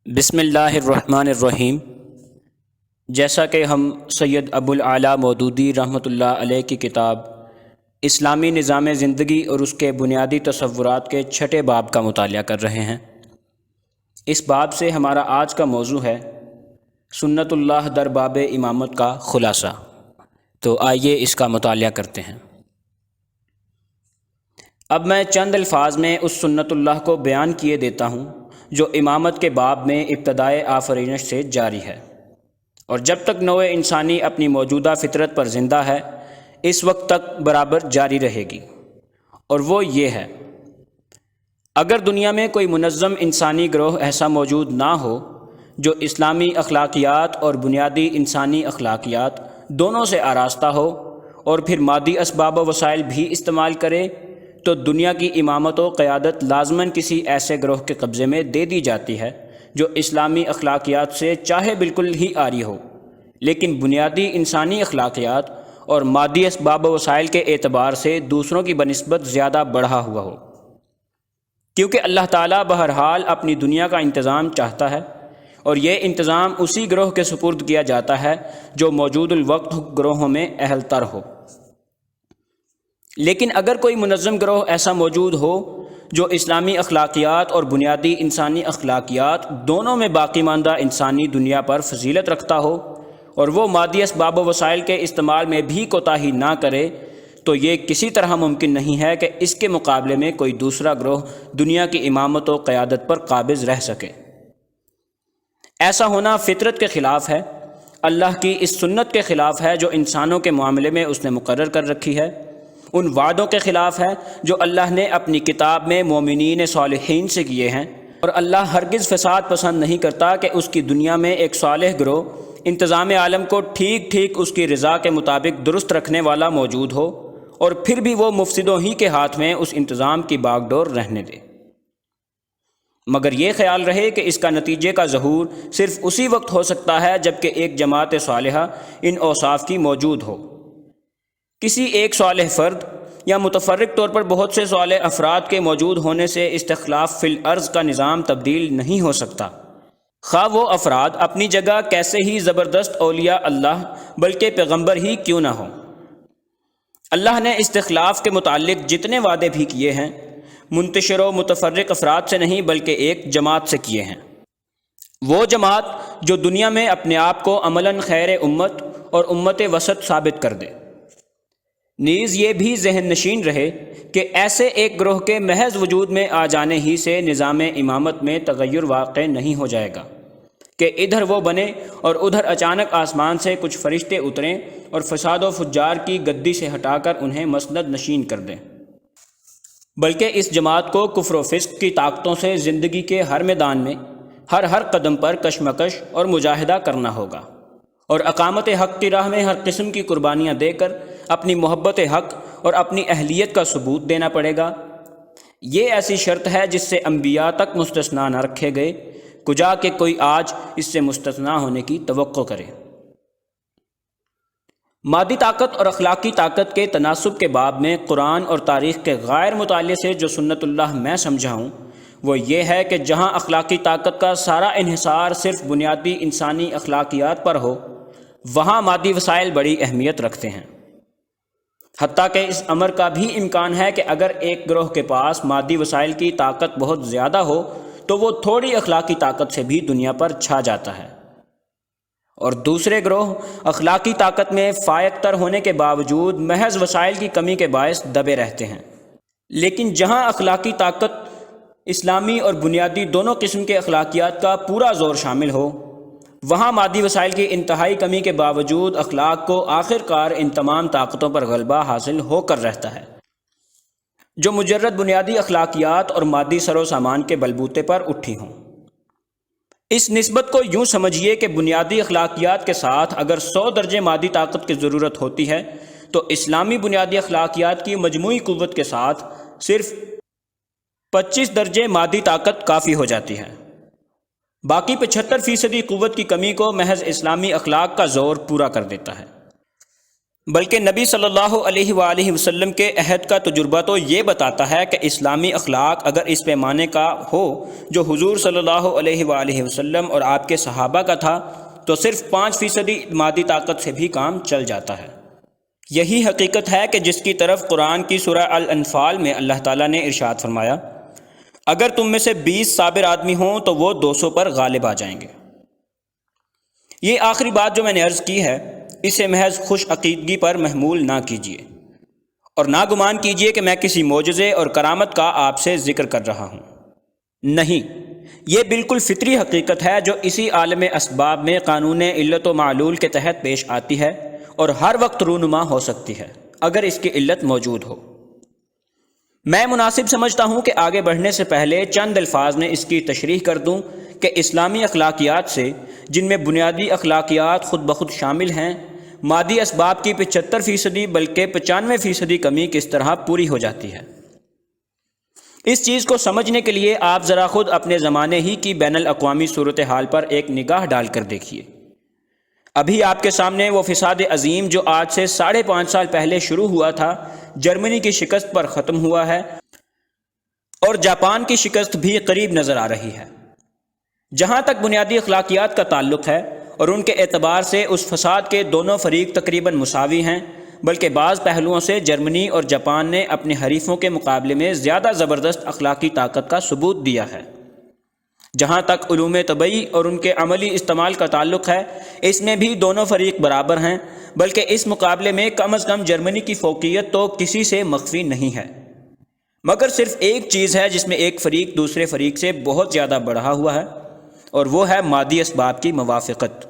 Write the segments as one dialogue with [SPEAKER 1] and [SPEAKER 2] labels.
[SPEAKER 1] بسم اللہ الرحمن الرحیم۔ جیسا کہ ہم سید ابو الاعلیٰ مودودی رحمۃ اللہ علیہ کی کتاب اسلامی نظام زندگی اور اس کے بنیادی تصورات کے چھٹے باب کا مطالعہ کر رہے ہیں۔ اس باب سے ہمارا آج کا موضوع ہے سنت اللہ در باب امامت کا خلاصہ۔ تو آئیے اس کا مطالعہ کرتے ہیں۔ اب میں چند الفاظ میں اس سنت اللہ کو بیان کیے دیتا ہوں جو امامت کے باب میں ابتدائے آفرینش سے جاری ہے اور جب تک نوع انسانی اپنی موجودہ فطرت پر زندہ ہے اس وقت تک برابر جاری رہے گی، اور وہ یہ ہے: اگر دنیا میں کوئی منظم انسانی گروہ ایسا موجود نہ ہو جو اسلامی اخلاقیات اور بنیادی انسانی اخلاقیات دونوں سے آراستہ ہو اور پھر مادی اسباب و وسائل بھی استعمال کرے، تو دنیا کی امامت و قیادت لازماً کسی ایسے گروہ کے قبضے میں دے دی جاتی ہے جو اسلامی اخلاقیات سے چاہے بالکل ہی عاری ہو، لیکن بنیادی انسانی اخلاقیات اور مادی اسباب و وسائل کے اعتبار سے دوسروں کی بنسبت زیادہ بڑھا ہوا ہو، کیونکہ اللہ تعالیٰ بہرحال اپنی دنیا کا انتظام چاہتا ہے اور یہ انتظام اسی گروہ کے سپرد کیا جاتا ہے جو موجود الوقت گروہوں میں اہل تر ہو۔ لیکن اگر کوئی منظم گروہ ایسا موجود ہو جو اسلامی اخلاقیات اور بنیادی انسانی اخلاقیات دونوں میں باقی ماندہ انسانی دنیا پر فضیلت رکھتا ہو اور وہ مادی اسباب و وسائل کے استعمال میں بھی کوتاہی نہ کرے، تو یہ کسی طرح ممکن نہیں ہے کہ اس کے مقابلے میں کوئی دوسرا گروہ دنیا کی امامت و قیادت پر قابض رہ سکے۔ ایسا ہونا فطرت کے خلاف ہے، اللہ کی اس سنت کے خلاف ہے جو انسانوں کے معاملے میں اس نے مقرر کر رکھی ہے، ان وعدوں کے خلاف ہے جو اللہ نے اپنی کتاب میں مومنین صالحین سے کیے ہیں، اور اللہ ہرگز فساد پسند نہیں کرتا کہ اس کی دنیا میں ایک صالح گروہ انتظام عالم کو ٹھیک ٹھیک اس کی رضا کے مطابق درست رکھنے والا موجود ہو، اور پھر بھی وہ مفسدوں ہی کے ہاتھ میں اس انتظام کی باغ ڈور رہنے دے، مگر یہ خیال رہے کہ اس کا نتیجے کا ظہور صرف اسی وقت ہو سکتا ہے جبکہ ایک جماعت صالحہ ان اوصاف کی موجود ہو۔ کسی ایک صالح فرد یا متفرق طور پر بہت سے صالح افراد کے موجود ہونے سے استخلاف فی الارض کا نظام تبدیل نہیں ہو سکتا، خواہ وہ افراد اپنی جگہ کیسے ہی زبردست اولیاء اللہ بلکہ پیغمبر ہی کیوں نہ ہوں۔ اللہ نے استخلاف کے متعلق جتنے وعدے بھی کیے ہیں منتشر و متفرق افراد سے نہیں بلکہ ایک جماعت سے کیے ہیں، وہ جماعت جو دنیا میں اپنے آپ کو عملاً خیر امت اور امت وسط ثابت کر دے۔ نیز یہ بھی ذہن نشین رہے کہ ایسے ایک گروہ کے محض وجود میں آ جانے ہی سے نظام امامت میں تغیر واقع نہیں ہو جائے گا کہ ادھر وہ بنے اور ادھر اچانک آسمان سے کچھ فرشتے اتریں اور فساد و فجار کی گدی سے ہٹا کر انہیں مسند نشین کر دیں، بلکہ اس جماعت کو کفر و فسق کی طاقتوں سے زندگی کے ہر میدان میں ہر قدم پر کشمکش اور مجاہدہ کرنا ہوگا، اور اقامت حق کی راہ میں ہر قسم کی قربانیاں دے کر اپنی محبت حق اور اپنی اہلیت کا ثبوت دینا پڑے گا۔ یہ ایسی شرط ہے جس سے انبیاء تک مستثنا نہ رکھے گئے، کجا کہ کوئی آج اس سے مستثنا ہونے کی توقع کرے۔ مادی طاقت اور اخلاقی طاقت کے تناسب کے باب میں قرآن اور تاریخ کے غیر مطالعے سے جو سنت اللہ میں سمجھا ہوں وہ یہ ہے کہ جہاں اخلاقی طاقت کا سارا انحصار صرف بنیادی انسانی اخلاقیات پر ہو وہاں مادی وسائل بڑی اہمیت رکھتے ہیں، حتیٰ کہ اس امر کا بھی امکان ہے کہ اگر ایک گروہ کے پاس مادی وسائل کی طاقت بہت زیادہ ہو تو وہ تھوڑی اخلاقی طاقت سے بھی دنیا پر چھا جاتا ہے، اور دوسرے گروہ اخلاقی طاقت میں فائق تر ہونے کے باوجود محض وسائل کی کمی کے باعث دبے رہتے ہیں۔ لیکن جہاں اخلاقی طاقت اسلامی اور بنیادی دونوں قسم کے اخلاقیات کا پورا زور شامل ہو وہاں مادی وسائل کی انتہائی کمی کے باوجود اخلاق کو آخر کار ان تمام طاقتوں پر غلبہ حاصل ہو کر رہتا ہے جو مجرد بنیادی اخلاقیات اور مادی سر و سامان کے بلبوتے پر اٹھی ہوں۔ اس نسبت کو یوں سمجھیے کہ بنیادی اخلاقیات کے ساتھ اگر 100 درجے مادی طاقت کی ضرورت ہوتی ہے تو اسلامی بنیادی اخلاقیات کی مجموعی قوت کے ساتھ صرف 25 درجے مادی طاقت کافی ہو جاتی ہے، باقی 75% قوت کی کمی کو محض اسلامی اخلاق کا زور پورا کر دیتا ہے۔ بلکہ نبی صلی اللہ علیہ وآلہ وسلم کے عہد کا تجربہ تو یہ بتاتا ہے کہ اسلامی اخلاق اگر اس پیمانے کا ہو جو حضور صلی اللہ علیہ وآلہ وسلم اور آپ کے صحابہ کا تھا تو صرف 5% مادی طاقت سے بھی کام چل جاتا ہے۔ یہی حقیقت ہے کہ جس کی طرف قرآن کی سورہ الانفال میں اللہ تعالیٰ نے ارشاد فرمایا، اگر تم میں سے 20 صابر آدمی ہوں تو وہ 200 پر غالب آ جائیں گے۔ یہ آخری بات جو میں نے عرض کی ہے اسے محض خوش عقیدگی پر محمول نہ کیجیے اور نہ گمان کیجیے کہ میں کسی معجزے اور کرامت کا آپ سے ذکر کر رہا ہوں۔ نہیں، یہ بالکل فطری حقیقت ہے جو اسی عالم اسباب میں قانون علت و معلول کے تحت پیش آتی ہے اور ہر وقت رونما ہو سکتی ہے اگر اس کی علت موجود ہو۔ میں مناسب سمجھتا ہوں کہ آگے بڑھنے سے پہلے چند الفاظ میں اس کی تشریح کر دوں کہ اسلامی اخلاقیات سے، جن میں بنیادی اخلاقیات خود بخود شامل ہیں، مادی اسباب کی 75% بلکہ 95% کمی کس طرح پوری ہو جاتی ہے۔ اس چیز کو سمجھنے کے لیے آپ ذرا خود اپنے زمانے ہی کی بین الاقوامی صورتحال پر ایک نگاہ ڈال کر دیکھیے۔ ابھی آپ کے سامنے وہ فساد عظیم جو آج سے 5.5 سال پہلے شروع ہوا تھا، جرمنی کی شکست پر ختم ہوا ہے اور جاپان کی شکست بھی قریب نظر آ رہی ہے۔ جہاں تک بنیادی اخلاقیات کا تعلق ہے اور ان کے اعتبار سے اس فساد کے دونوں فریق تقریباً مساوی ہیں، بلکہ بعض پہلوؤں سے جرمنی اور جاپان نے اپنے حریفوں کے مقابلے میں زیادہ زبردست اخلاقی طاقت کا ثبوت دیا ہے۔ جہاں تک علوم طبعی اور ان کے عملی استعمال کا تعلق ہے، اس میں بھی دونوں فریق برابر ہیں، بلکہ اس مقابلے میں کم از کم جرمنی کی فوقیت تو کسی سے مخفی نہیں ہے۔ مگر صرف ایک چیز ہے جس میں ایک فریق دوسرے فریق سے بہت زیادہ بڑھا ہوا ہے، اور وہ ہے مادی اسباب کی موافقت۔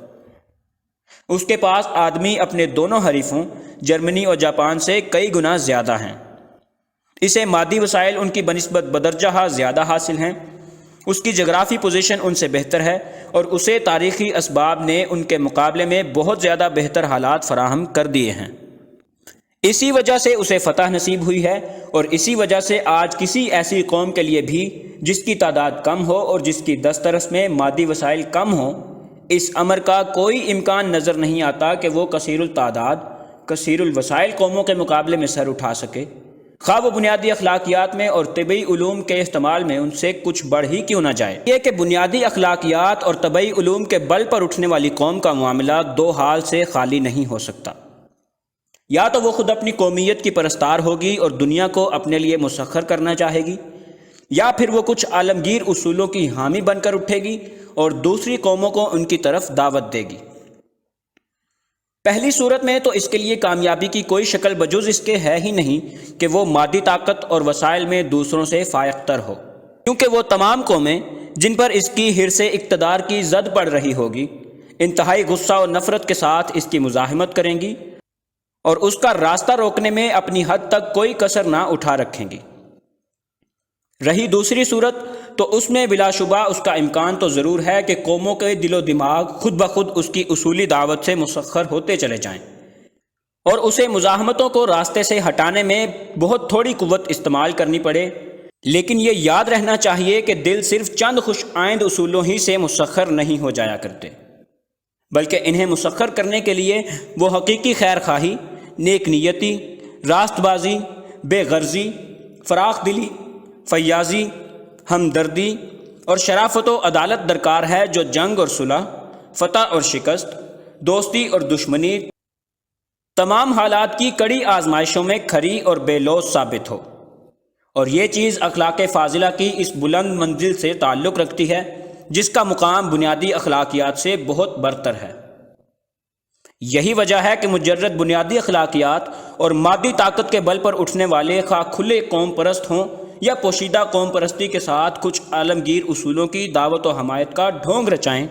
[SPEAKER 1] اس کے پاس آدمی اپنے دونوں حریفوں جرمنی اور جاپان سے کئی گنا زیادہ ہیں۔ اسے مادی وسائل ان کی بنسبت بدرجہ زیادہ حاصل ہیں، اس کی جغرافی پوزیشن ان سے بہتر ہے، اور اسے تاریخی اسباب نے ان کے مقابلے میں بہت زیادہ بہتر حالات فراہم کر دیے ہیں۔ اسی وجہ سے اسے فتح نصیب ہوئی ہے، اور اسی وجہ سے آج کسی ایسی قوم کے لیے بھی جس کی تعداد کم ہو اور جس کی دسترس میں مادی وسائل کم ہوں، اس امر کا کوئی امکان نظر نہیں آتا کہ وہ کثیر التعداد، کثیر الوسائل قوموں کے مقابلے میں سر اٹھا سکے، خواہ وہ بنیادی اخلاقیات میں اور طبعی علوم کے استعمال میں ان سے کچھ بڑھ ہی کیوں نہ جائے۔ یہ کہ بنیادی اخلاقیات اور طبعی علوم کے بل پر اٹھنے والی قوم کا معاملہ دو حال سے خالی نہیں ہو سکتا۔ یا تو وہ خود اپنی قومیت کی پرستار ہوگی اور دنیا کو اپنے لیے مسخر کرنا چاہے گی، یا پھر وہ کچھ عالمگیر اصولوں کی حامی بن کر اٹھے گی اور دوسری قوموں کو ان کی طرف دعوت دے گی۔ پہلی صورت میں تو اس کے لیے کامیابی کی کوئی شکل بجز اس کے ہے ہی نہیں کہ وہ مادی طاقت اور وسائل میں دوسروں سے فائق تر ہو، کیونکہ وہ تمام قومیں جن پر اس کی حرص اقتدار کی زد پڑ رہی ہوگی انتہائی غصہ اور نفرت کے ساتھ اس کی مزاحمت کریں گی اور اس کا راستہ روکنے میں اپنی حد تک کوئی کسر نہ اٹھا رکھیں گی۔ رہی دوسری صورت تو اس میں بلا شبہ اس کا امکان تو ضرور ہے کہ قوموں کے دل و دماغ خود بخود اس کی اصولی دعوت سے مسخر ہوتے چلے جائیں اور اسے مزاحمتوں کو راستے سے ہٹانے میں بہت تھوڑی قوت استعمال کرنی پڑے، لیکن یہ یاد رہنا چاہیے کہ دل صرف چند خوش آئند اصولوں ہی سے مسخر نہیں ہو جایا کرتے، بلکہ انہیں مسخر کرنے کے لیے وہ حقیقی خیر خواہی، نیک نیتی، راست بازی، بے غرضی، فراخ دلی، فیاضی، ہمدردی اور شرافت و عدالت درکار ہے جو جنگ اور صلح، فتح اور شکست، دوستی اور دشمنی، تمام حالات کی کڑی آزمائشوں میں کھری اور بے لوث ثابت ہو۔ اور یہ چیز اخلاق فاضلہ کی اس بلند منزل سے تعلق رکھتی ہے جس کا مقام بنیادی اخلاقیات سے بہت برتر ہے۔ یہی وجہ ہے کہ مجرد بنیادی اخلاقیات اور مادی طاقت کے بل پر اٹھنے والے خواہ کھلے قوم پرست ہوں یا پوشیدہ قوم پرستی کے ساتھ کچھ عالمگیر اصولوں کی دعوت و حمایت کا ڈھونگ رچائیں،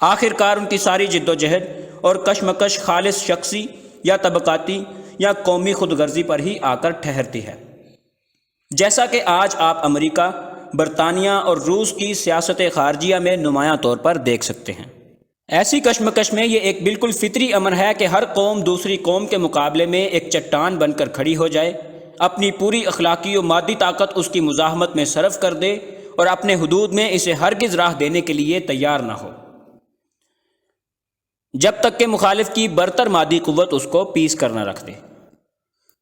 [SPEAKER 1] آخر کار ان کی ساری جد و جہد اور کشمکش خالص شخصی یا طبقاتی یا قومی خود غرضی پر ہی آ کر ٹھہرتی ہے، جیسا کہ آج آپ امریکہ، برطانیہ اور روس کی سیاست خارجیہ میں نمایاں طور پر دیکھ سکتے ہیں۔ ایسی کشمکش میں یہ ایک بالکل فطری امر ہے کہ ہر قوم دوسری قوم کے مقابلے میں ایک چٹان بن کر کھڑی ہو جائے، اپنی پوری اخلاقی و مادی طاقت اس کی مزاحمت میں صرف کر دے اور اپنے حدود میں اسے ہرگز راہ دینے کے لیے تیار نہ ہو۔ جب تک کہ مخالف کی برتر مادی قوت اس کو پیس کر نہ رکھ دے۔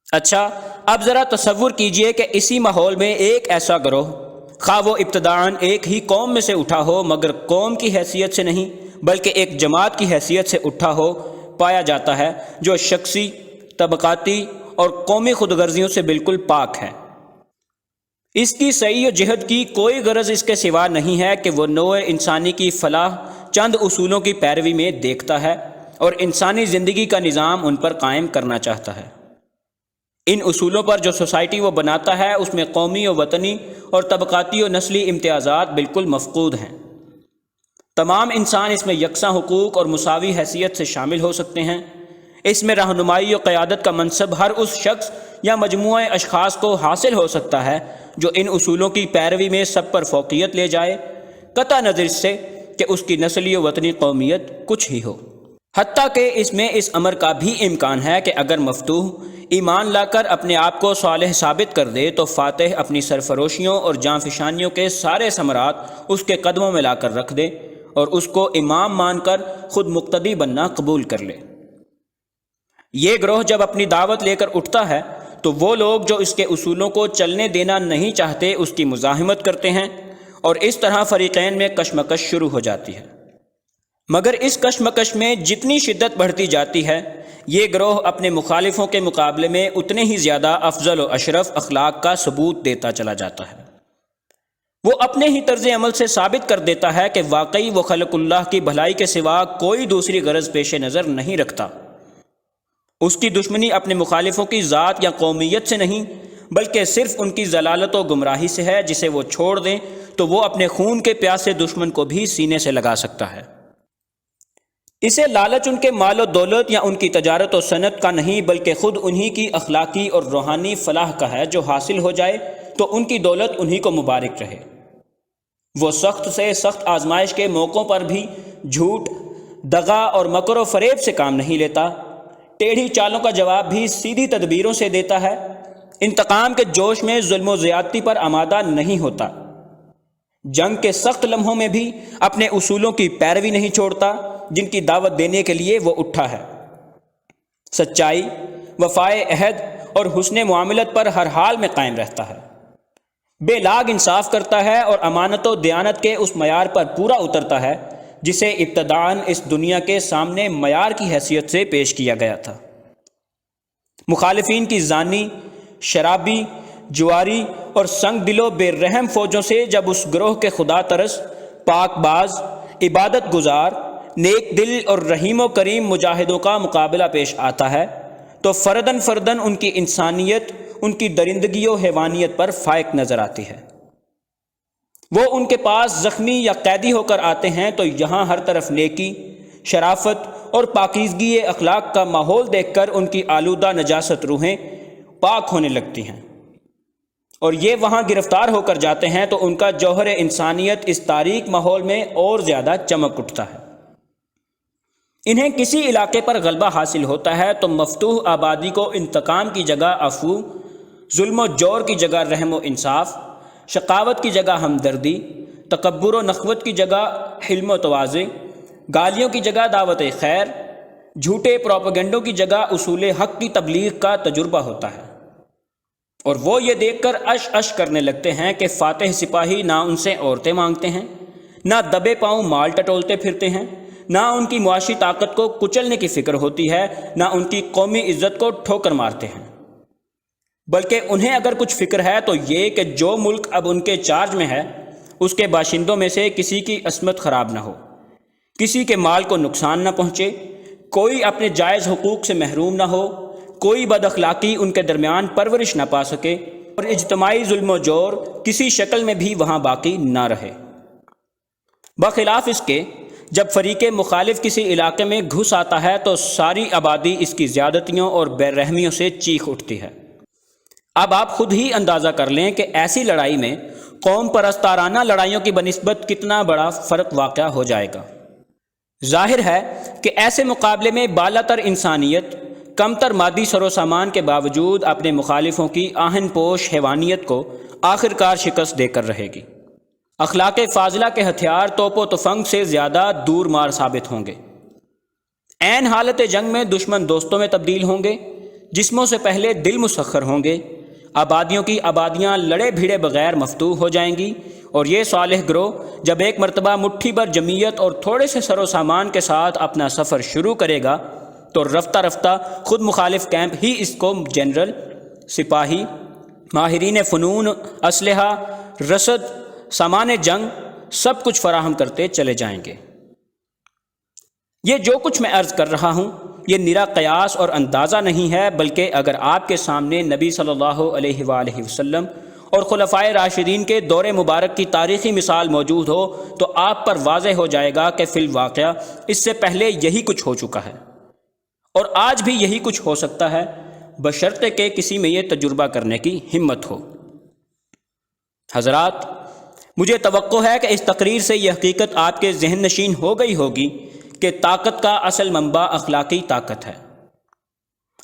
[SPEAKER 1] اچھا، اب ذرا تصور کیجئے کہ اسی ماحول میں ایک ایسا گروہ، خواہ وہ ابتداً ایک ہی قوم میں سے اٹھا ہو مگر قوم کی حیثیت سے نہیں بلکہ ایک جماعت کی حیثیت سے اٹھا ہو، پایا جاتا ہے، جو شخصی، طبقاتی اور قومی خود غرضیوں سے بالکل پاک ہے۔ اس کی سعی و جہد کی کوئی غرض اس کے سوا نہیں ہے کہ وہ نوع انسانی کی فلاح چند اصولوں کی پیروی میں دیکھتا ہے اور انسانی زندگی کا نظام ان پر قائم کرنا چاہتا ہے۔ ان اصولوں پر جو سوسائٹی وہ بناتا ہے اس میں قومی و وطنی اور طبقاتی و نسلی امتیازات بالکل مفقود ہیں۔ تمام انسان اس میں یکساں حقوق اور مساوی حیثیت سے شامل ہو سکتے ہیں۔ اس میں رہنمائی و قیادت کا منصب ہر اس شخص یا مجموعہ اشخاص کو حاصل ہو سکتا ہے جو ان اصولوں کی پیروی میں سب پر فوقیت لے جائے، قطع نظر اس سے کہ اس کی نسلی و وطنی قومیت کچھ ہی ہو۔ حتیٰ کہ اس میں اس امر کا بھی امکان ہے کہ اگر مفتوح ایمان لا کر اپنے آپ کو صالح ثابت کر دے تو فاتح اپنی سرفروشیوں اور جانفشانیوں کے سارے ثمرات اس کے قدموں میں لا کر رکھ دے اور اس کو امام مان کر خود مقتدی بننا قبول کر لے۔ یہ گروہ جب اپنی دعوت لے کر اٹھتا ہے تو وہ لوگ جو اس کے اصولوں کو چلنے دینا نہیں چاہتے اس کی مزاحمت کرتے ہیں اور اس طرح فریقین میں کشمکش شروع ہو جاتی ہے۔ مگر اس کشمکش میں جتنی شدت بڑھتی جاتی ہے، یہ گروہ اپنے مخالفوں کے مقابلے میں اتنے ہی زیادہ افضل و اشرف اخلاق کا ثبوت دیتا چلا جاتا ہے۔ وہ اپنے ہی طرز عمل سے ثابت کر دیتا ہے کہ واقعی وہ خلق اللہ کی بھلائی کے سوا کوئی دوسری غرض پیش نظر نہیں رکھتا۔ اس کی دشمنی اپنے مخالفوں کی ذات یا قومیت سے نہیں بلکہ صرف ان کی ضلالت و گمراہی سے ہے، جسے وہ چھوڑ دیں تو وہ اپنے خون کے پیاسے دشمن کو بھی سینے سے لگا سکتا ہے۔ اسے لالچ ان کے مال و دولت یا ان کی تجارت و صنعت کا نہیں بلکہ خود انہی کی اخلاقی اور روحانی فلاح کا ہے، جو حاصل ہو جائے تو ان کی دولت انہی کو مبارک رہے۔ وہ سخت سے سخت آزمائش کے موقعوں پر بھی جھوٹ، دغا اور مکر و فریب سے کام نہیں لیتا، ٹیڑھی چالوں کا جواب بھی سیدھی تدبیروں سے دیتا ہے، انتقام کے جوش میں ظلم و زیادتی پر آمادہ نہیں ہوتا، جنگ کے سخت لمحوں میں بھی اپنے اصولوں کی پیروی نہیں چھوڑتا جن کی دعوت دینے کے لیے وہ اٹھا ہے۔ سچائی، وفائے عہد اور حسن معاملت پر ہر حال میں قائم رہتا ہے، بے لاگ انصاف کرتا ہے اور امانت و دیانت کے اس معیار پر پورا اترتا ہے جسے ابتداءً اس دنیا کے سامنے معیار کی حیثیت سے پیش کیا گیا تھا۔ مخالفین کی زانی، شرابی، جواری اور سنگ دل و بے رحم فوجوں سے جب اس گروہ کے خدا ترس، پاک باز، عبادت گزار، نیک دل اور رحیم و کریم مجاہدوں کا مقابلہ پیش آتا ہے تو فرداً فرداً ان کی انسانیت، ان کی درندگی و حیوانیت پر فائق نظر آتی ہے۔ وہ ان کے پاس زخمی یا قیدی ہو کر آتے ہیں تو یہاں ہر طرف نیکی، شرافت اور پاکیزگی اخلاق کا ماحول دیکھ کر ان کی آلودہ نجاست روحیں پاک ہونے لگتی ہیں، اور یہ وہاں گرفتار ہو کر جاتے ہیں تو ان کا جوہر انسانیت اس تاریک ماحول میں اور زیادہ چمک اٹھتا ہے۔ انہیں کسی علاقے پر غلبہ حاصل ہوتا ہے تو مفتوح آبادی کو انتقام کی جگہ عفو، ظلم و جور کی جگہ رحم و انصاف، شقاوت کی جگہ ہمدردی، تکبر و نخوت کی جگہ حلم و تواضع، گالیوں کی جگہ دعوت خیر، جھوٹے پروپیگنڈوں کی جگہ اصول حق کی تبلیغ کا تجربہ ہوتا ہے، اور وہ یہ دیکھ کر اش اش کرنے لگتے ہیں کہ فاتح سپاہی نہ ان سے عورتیں مانگتے ہیں، نہ دبے پاؤں مال ٹٹولتے پھرتے ہیں، نہ ان کی معاشی طاقت کو کچلنے کی فکر ہوتی ہے، نہ ان کی قومی عزت کو ٹھوکر مارتے ہیں، بلکہ انہیں اگر کچھ فکر ہے تو یہ کہ جو ملک اب ان کے چارج میں ہے اس کے باشندوں میں سے کسی کی عصمت خراب نہ ہو، کسی کے مال کو نقصان نہ پہنچے، کوئی اپنے جائز حقوق سے محروم نہ ہو، کوئی بد اخلاقی ان کے درمیان پرورش نہ پا سکے، اور اجتماعی ظلم و جور کسی شکل میں بھی وہاں باقی نہ رہے۔ بخلاف اس کے جب فریق مخالف کسی علاقے میں گھس آتا ہے تو ساری آبادی اس کی زیادتیوں اور بے رحمیوں سے چیخ اٹھتی ہے۔ اب آپ خود ہی اندازہ کر لیں کہ ایسی لڑائی میں قوم پرستارانہ لڑائیوں کی بنسبت کتنا بڑا فرق واقع ہو جائے گا۔ ظاہر ہے کہ ایسے مقابلے میں بالا تر انسانیت کم تر مادی سر و سامان کے باوجود اپنے مخالفوں کی آہن پوش حیوانیت کو آخر کار شکست دے کر رہے گی۔ اخلاق فاضلہ کے ہتھیار توپ و تفنگ سے زیادہ دور مار ثابت ہوں گے۔ عین حالت جنگ میں دشمن دوستوں میں تبدیل ہوں گے، جسموں سے پہلے دل مسخر ہوں گے، آبادیوں کی آبادیاں لڑے بھیڑے بغیر مفتوح ہو جائیں گی، اور یہ صالح گروہ جب ایک مرتبہ مٹھی بھر جمعیت اور تھوڑے سے سر و سامان کے ساتھ اپنا سفر شروع کرے گا تو رفتہ رفتہ خود مخالف کیمپ ہی اس کو جنرل، سپاہی، ماہرین فنون، اسلحہ، رسد، سامان جنگ سب کچھ فراہم کرتے چلے جائیں گے۔ یہ جو کچھ میں عرض کر رہا ہوں یہ نرا قیاس اور اندازہ نہیں ہے، بلکہ اگر آپ کے سامنے نبی صلی اللہ علیہ وآلہ وسلم اور خلفائے راشدین کے دور مبارک کی تاریخی مثال موجود ہو تو آپ پر واضح ہو جائے گا کہ فی الواقع اس سے پہلے یہی کچھ ہو چکا ہے اور آج بھی یہی کچھ ہو سکتا ہے، بشرطے کہ کسی میں یہ تجربہ کرنے کی ہمت ہو۔ حضرات، مجھے توقع ہے کہ اس تقریر سے یہ حقیقت آپ کے ذہن نشین ہو گئی ہوگی کہ طاقت کا اصل منبع اخلاقی طاقت ہے۔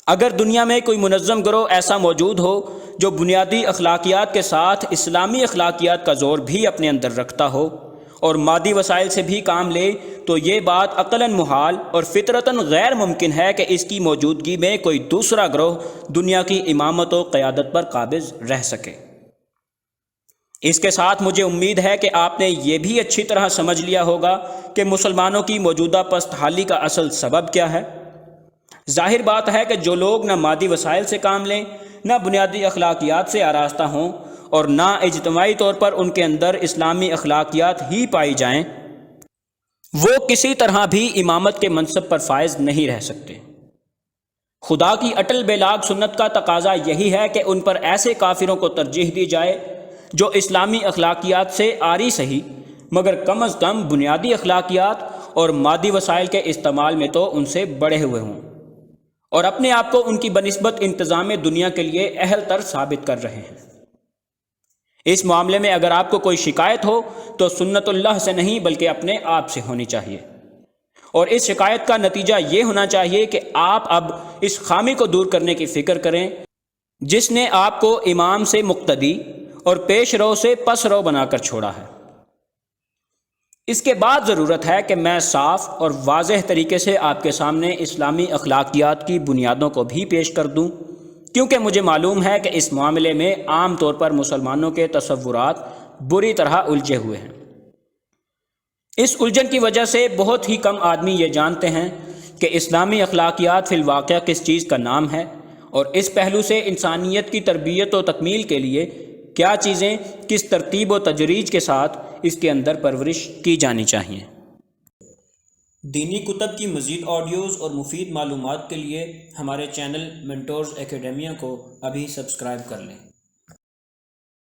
[SPEAKER 1] اگر دنیا میں کوئی منظم گروہ ایسا موجود ہو جو بنیادی اخلاقیات کے ساتھ اسلامی اخلاقیات کا زور بھی اپنے اندر رکھتا ہو اور مادی وسائل سے بھی کام لے، تو یہ بات عقلاً محال اور فطرتاً غیر ممکن ہے کہ اس کی موجودگی میں کوئی دوسرا گروہ دنیا کی امامت و قیادت پر قابض رہ سکے۔ اس کے ساتھ مجھے امید ہے کہ آپ نے یہ بھی اچھی طرح سمجھ لیا ہوگا کہ مسلمانوں کی موجودہ پست حالی کا اصل سبب کیا ہے۔ ظاہر بات ہے کہ جو لوگ نہ مادی وسائل سے کام لیں، نہ بنیادی اخلاقیات سے آراستہ ہوں اور نہ اجتماعی طور پر ان کے اندر اسلامی اخلاقیات ہی پائی جائیں، وہ کسی طرح بھی امامت کے منصب پر فائز نہیں رہ سکتے۔ خدا کی اٹل بے لاگ سنت کا تقاضا یہی ہے کہ ان پر ایسے کافروں کو ترجیح دی جائے جو اسلامی اخلاقیات سے آری سہی مگر کم از کم بنیادی اخلاقیات اور مادی وسائل کے استعمال میں تو ان سے بڑھے ہوئے ہوں، اور اپنے آپ کو ان کی بنسبت انتظام دنیا کے لیے اہل تر ثابت کر رہے ہیں۔ اس معاملے میں اگر آپ کو کوئی شکایت ہو تو سنت اللہ سے نہیں بلکہ اپنے آپ سے ہونی چاہیے، اور اس شکایت کا نتیجہ یہ ہونا چاہیے کہ آپ اب اس خامی کو دور کرنے کی فکر کریں جس نے آپ کو امام سے مقتدی اور پیش رو سے پس رو بنا کر چھوڑا ہے۔ اس کے بعد ضرورت ہے کہ میں صاف اور واضح طریقے سے آپ کے سامنے اسلامی اخلاقیات کی بنیادوں کو بھی پیش کر دوں، کیونکہ مجھے معلوم ہے کہ اس معاملے میں عام طور پر مسلمانوں کے تصورات بری طرح الجھے ہوئے ہیں۔ اس الجھن کی وجہ سے بہت ہی کم آدمی یہ جانتے ہیں کہ اسلامی اخلاقیات فی الواقع کس چیز کا نام ہے، اور اس پہلو سے انسانیت کی تربیت و تکمیل کے لیے کیا چیزیں کس ترتیب و تجریج کے ساتھ اس کے اندر پرورش کی جانی چاہیے۔ دینی کتب کی مزید آڈیوز اور مفید معلومات کے لیے ہمارے چینل مینٹورز اکیڈیمیا کو ابھی سبسکرائب کر لیں۔